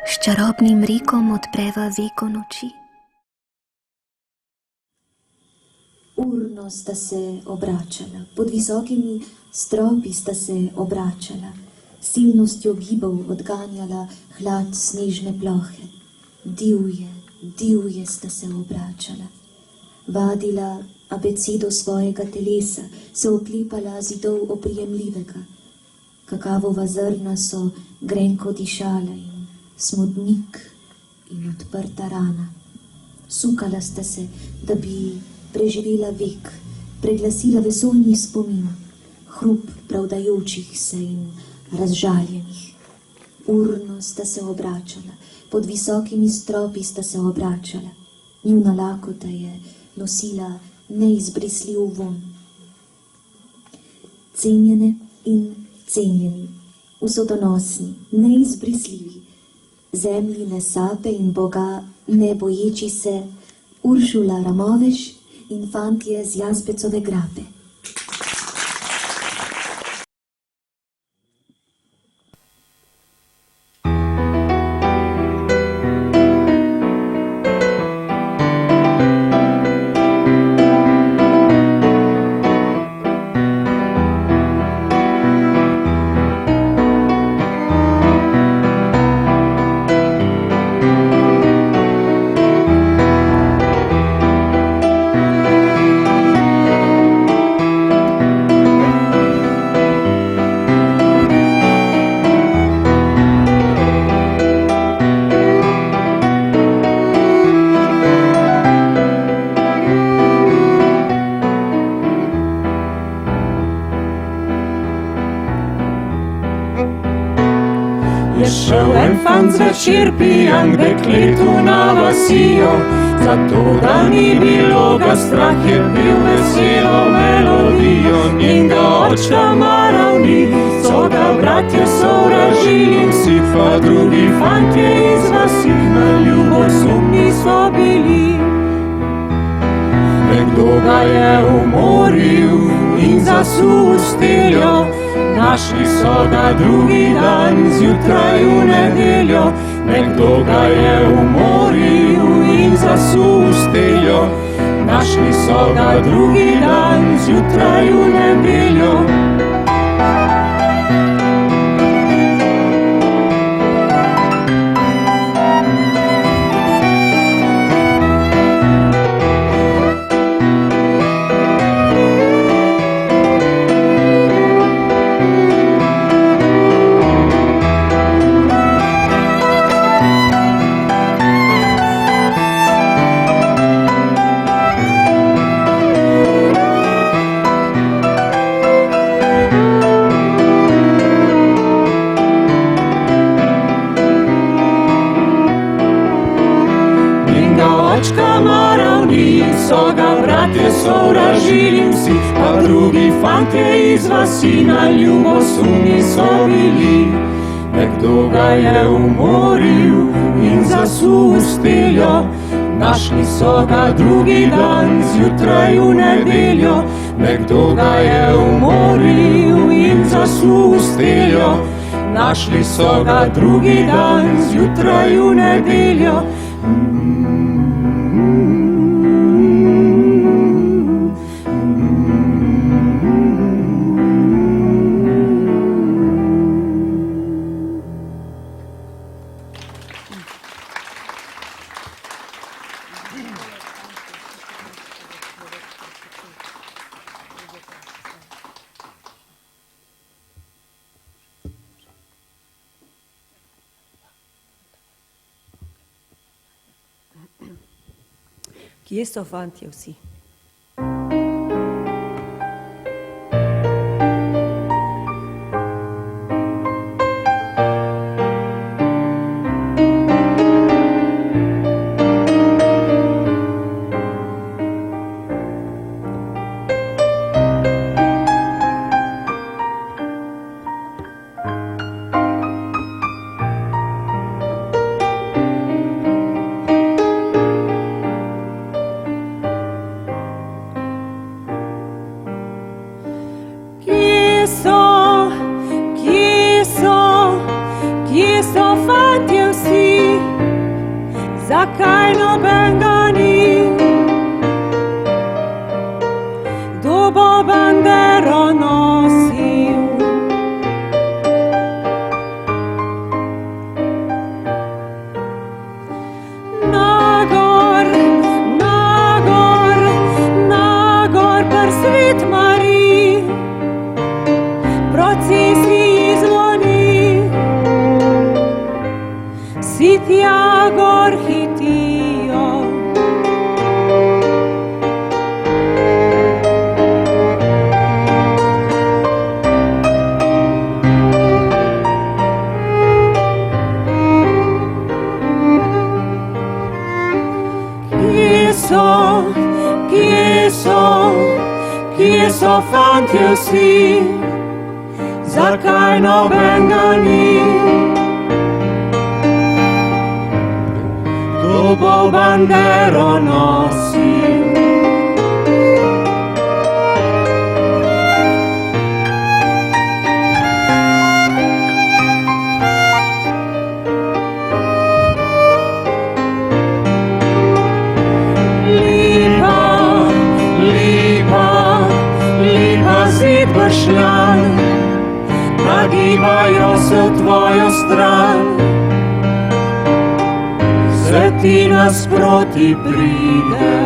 S čarobnim rikom odpreva veko noči. Urno sta se obračala, pod visokimi stropi sta se obračala, silnostjo gibov odganjala hlad snežne plohe. Divje sta se obračala. Vadila abecedo svojega telesa, se oklepala zidov oprijemljivega. Kakavova zrna so grenko dišala in smodnik in odprta rana. Sukala sta se, da bi preživela vek, preglasila vesoljni spomin, hrup pravdajočih se in razžaljenih. Urno sta se obračala, pod visokimi stropi sta se obračala. Njuna lakota je nosila neizbrisljiv vonj. Cenjene in cenjeni, vsodonosni, neizbrisljivi, zemljine sape in Boga ne boječi se, Uršula Ramoveš in fantje z Jazbecove grape. Šel en fant zvečer pijan dekletu na vasijo, zato da ni bilo ga strah, je bil veselo melodijo. In ga očka maral ni, so ga bratje sovražili, vsi pa drugi fantje iz vasi na ljubosumni so bili. Nekdo ga je umoril in zasul s steljo, našli so ga drugi dan zjutraj v nedeljo. Nekdo ga je umoril in zasul s steljo, našli so ga drugi dan zjutraj v nedeljo. So ga bratje sovražili, vsi pa drugi fantje iz vasi na ljubosumni so bili. Nekdo ga je umoril in zasul s steljo, našli so ga drugi dan zjutraj v nedeljo. Nekdo ga je umoril in zasul s steljo, našli so ga drugi dan zjutraj v nedeljo. Kje so fantje vsi? zakaj nobenega ni? Kdo bo bandero nosil? Nagor, nagor, nagor per Svet Marij, procesiji zvoni, vsi tja gor hitijo. Kje so fantje vsi, zakaj nobenega ni? Kdo bo bandero nosil? Nagibajo se v tvojo stran, se ti nasproti pride.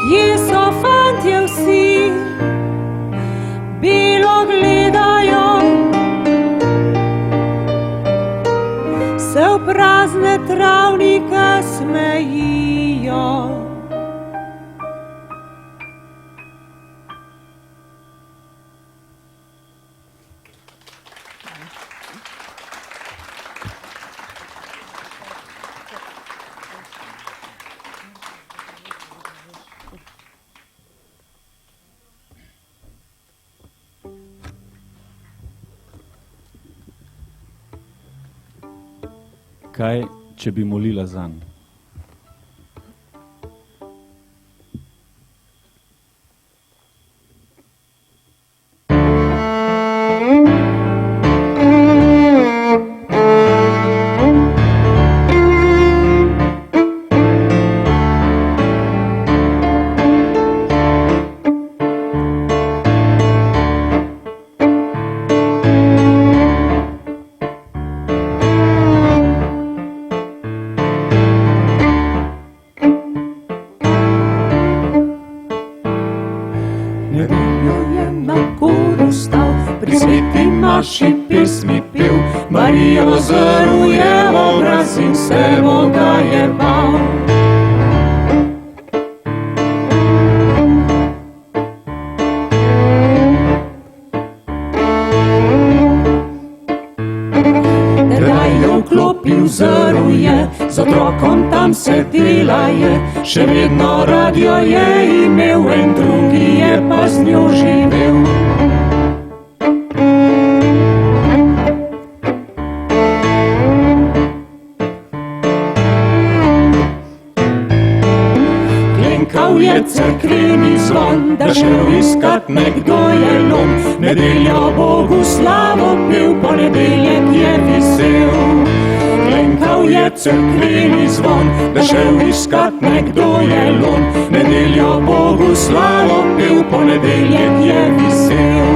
Kje so fantje vsi, bilo gledajo, se v prazne travnike smejijo. Kaj, če bi molila zanj? Pri sveti maši pesmi pel, Marija ozruje obraz in se Boga je bal. Tedaj jo v klopi vzruje, z otrokom tam sedela je, še vedno radio je imel, en drugi je pa z njo živel. Je cerkveni zvon, da šel iskat nekdo jelom, nedeljo Bogu slavo pel, ponedeljek je vesel. Klenkal je cerkveni zvon, da šel iskat nekdo jelom, nedeljo Bogu slavo pel, ponedeljek je vesel.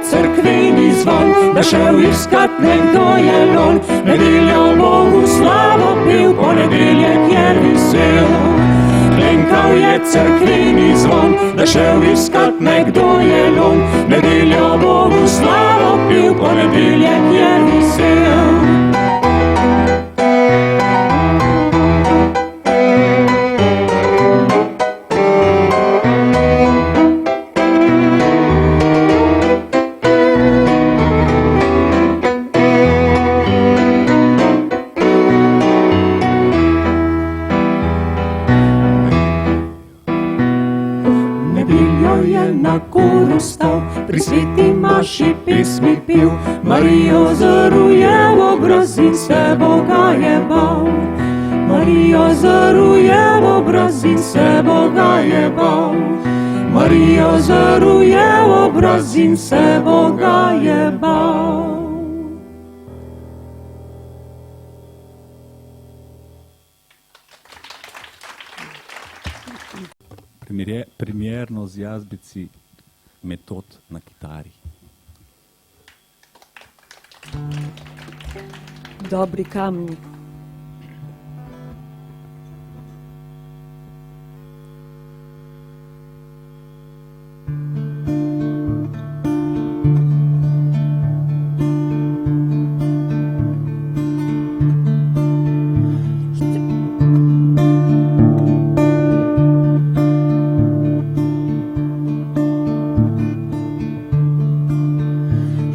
Cerkveni zvon, da šel iskat nekdo jelon, nedeljo Bogu slavo pel, ponedeljek je vesel. Klenkal je cerkveni zvon, da šel iskat nekdo jelon, nedeljo Bogu slavo pel, ponedeljek ponedeljek je visel. Pri sveti maši pesmi pil, Marijo zaruje v obraz in se Boga je bal. Marijo zaruje v obraz in se Boga je bal. Marijo zaruje v obraz in se Boga je bal. Primerno z jazbici Metod na kitari. Dobri kamni.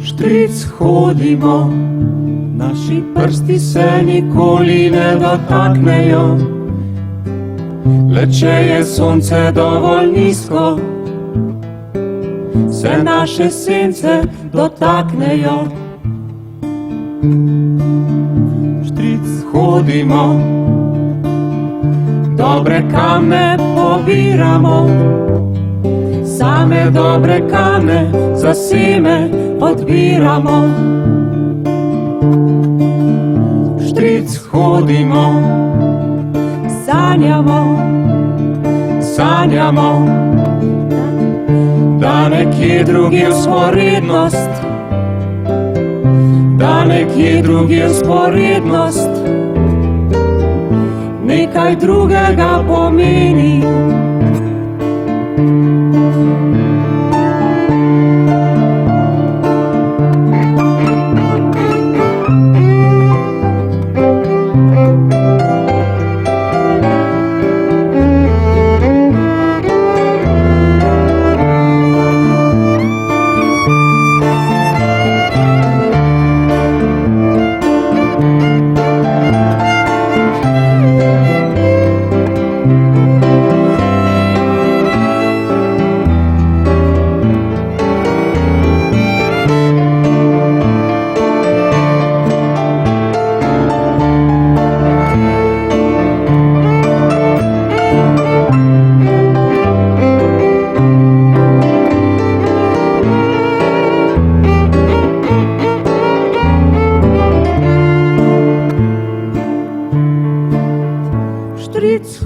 Štric hodimo, naši prsti se nikoli ne dotaknejo. Le če je sonce dovolj nizko, se naše sence dotaknejo. Štric hodimo, dobre kamne pobiramo, same dobre kamne za seme odbiramo. Štric hodimo, sanjamo, sanjamo, da nekje drugje vzporednost, da nekje drugje vzporednost nekaj drugega pomeni.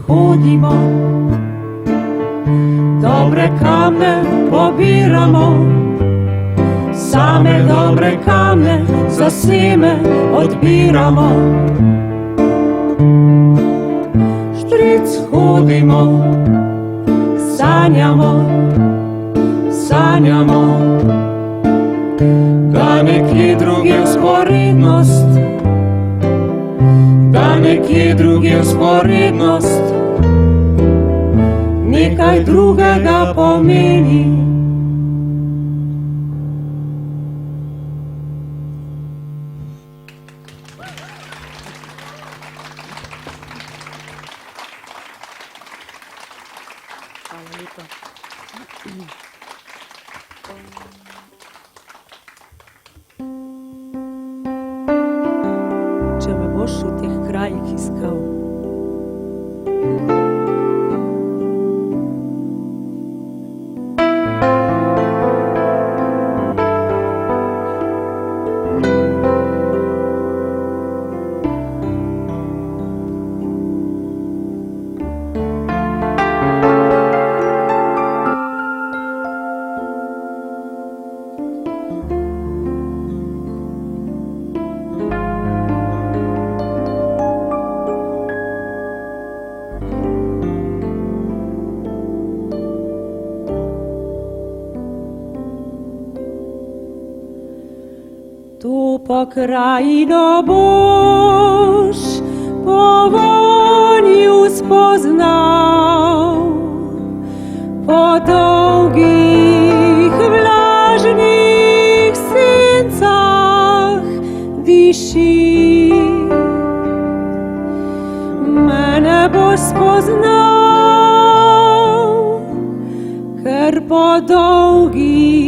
Hodimo, dobre kamne pobiramo, same dobre kamne za seme odbiramo. Štric hodimo, sanjamo, sanjamo, da nekje drugje vzporednost, da nekje drugje vzporednost nekaj drugega pomeni. Hvala lepa. Če me boš v teh krajih iskal, Tu pokrajino boš po vonju spoznal, po dolgih vlažnih sencah diši. Mene boš spoznal, ker po dolgi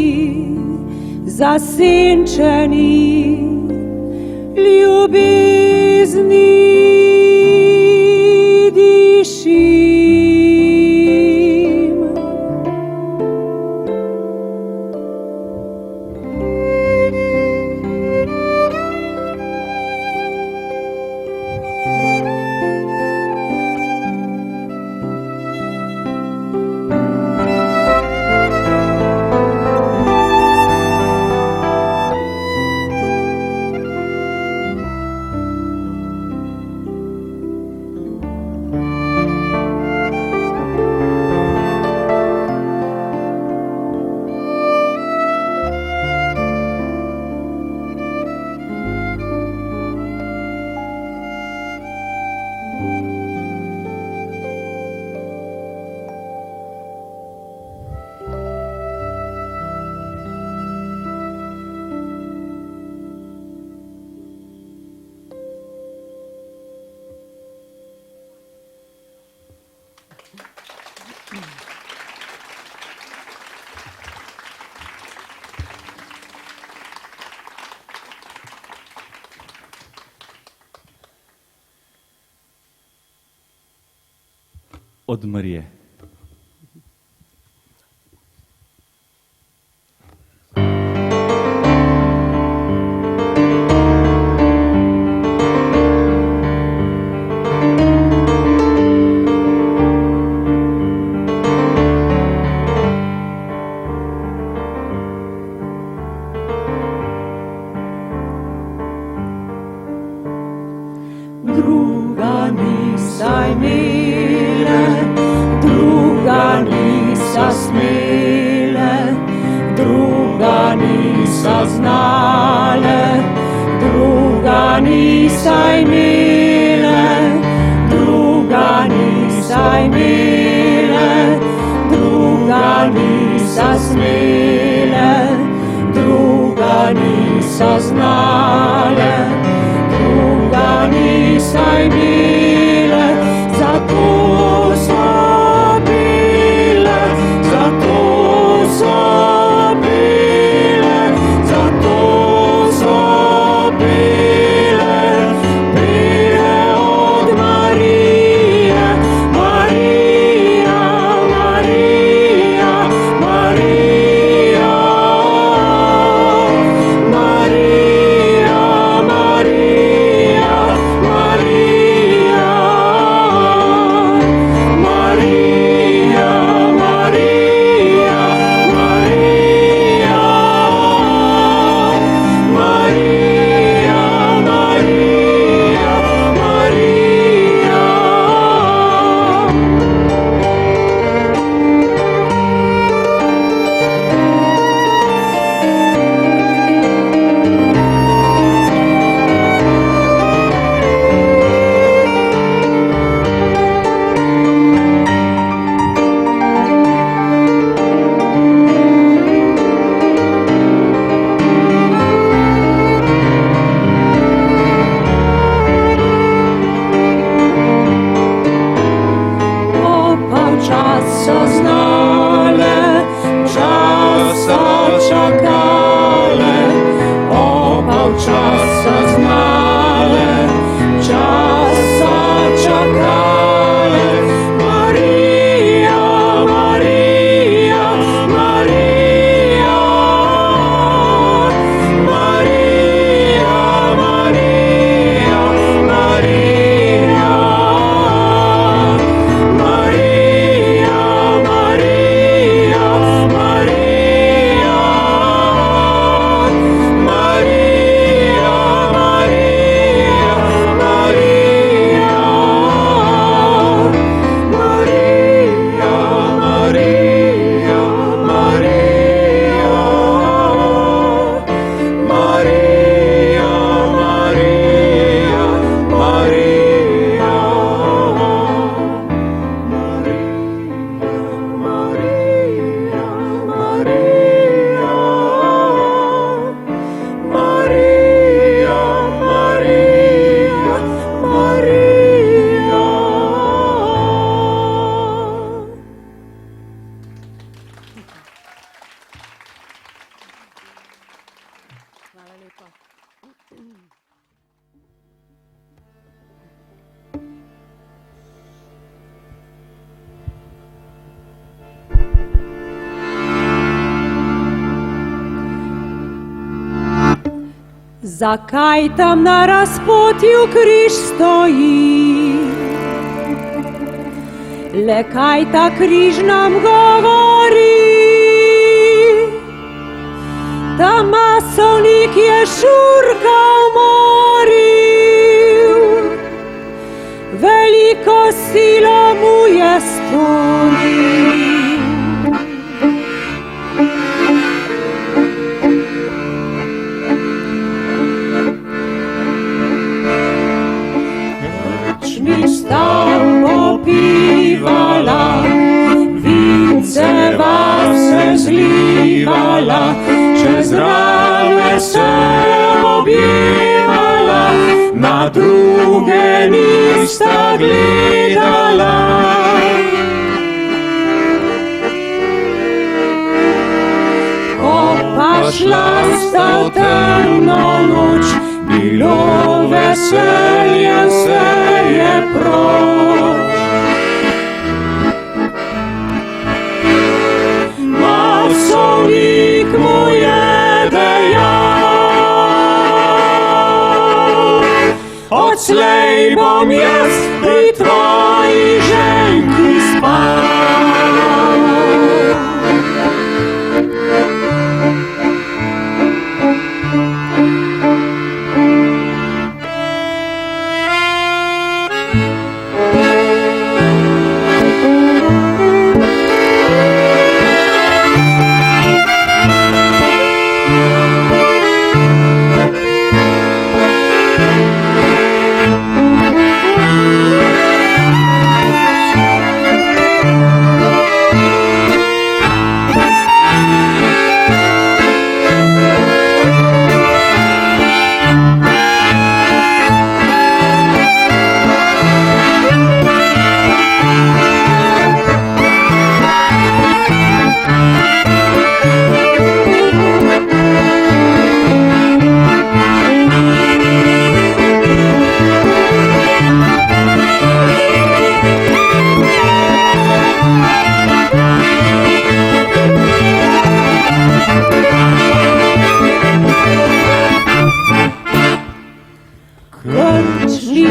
zasenčeni ljubezni dišim. Od Marije. Druga nisaj imela, druga nisa smela, druga nisa znala, druga nisa imela, druga nisa imela, druga nisa smela, druga nisa znala, druga nisa imela, zato so bile, zato so bile, zato so bile, bile od Marije, Marija, Marija, Marija, Marija, Marija, Marija. lepa. Zakaj tam na razpotju križ stoji? Le kaj ta križ nam govori? Ta masovnik je Šurka umoril, veliko silo mu je storil. Sta popivala, vinceva se zlivala, čez rame se objemala, na druge nista gledala. Ko pa šla sta v temno noč, bilo veselje se je proč. Masovnik mu je dejal, odslej bom jaz pri tvoji ženki spal.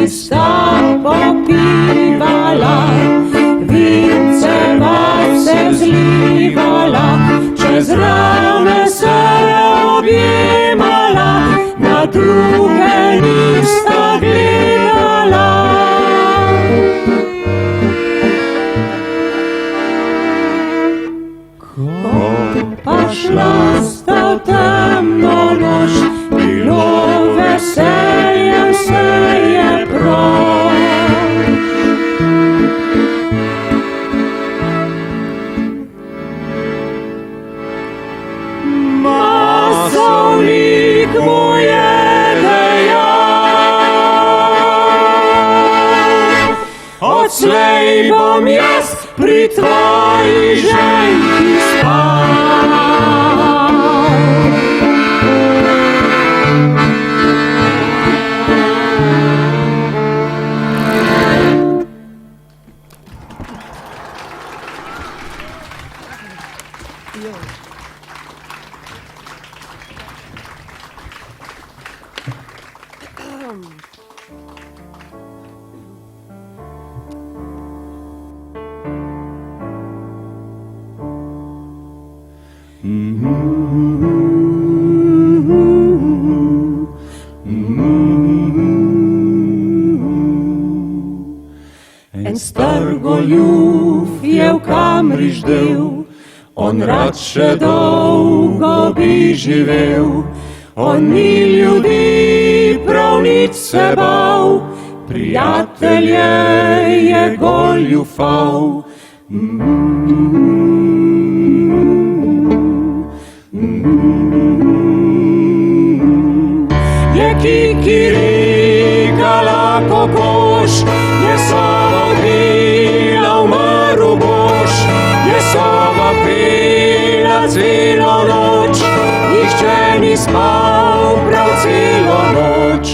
Sta popivala, vinceva se zlivala, čez rame se objemala, na druge nista gledala. Ko pa šla sta v temno noč, bilo veselje se je proč. Masovnik mu je dejal, odslej bom jaz pri tvoji ženki spal. En star goljuf je v kamri ždel, on rad še dolgo bi živel. On ni ljudi prav nič se bal, prijatelje je goljufal. Je kikirikala kokoš, je sova odbila v maru boš, je sova pela celo noč, nihče ni spal prav celo noč.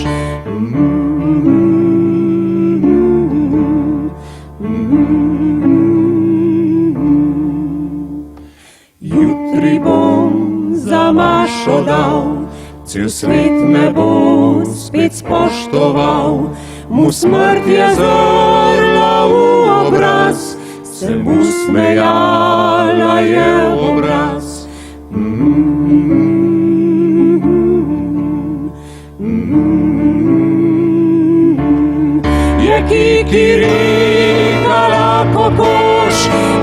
Jutri bom za mašo dal, cel svet me bo spet spoštoval, mu smrt je zrla v obraz, se mu smejala je obraz. Je kikirikala kokoš,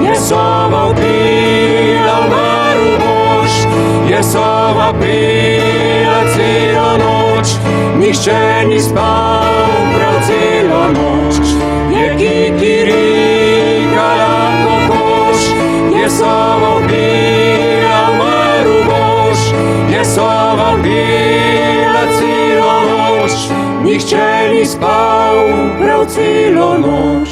je sova vpila maru boš, je sova pila celo noč, nihče ni spal prav celo noč. Je kikirikala kokoš, je sova vpila maru boš, je sova pila celo noč, nihče ni spal prav celo noč.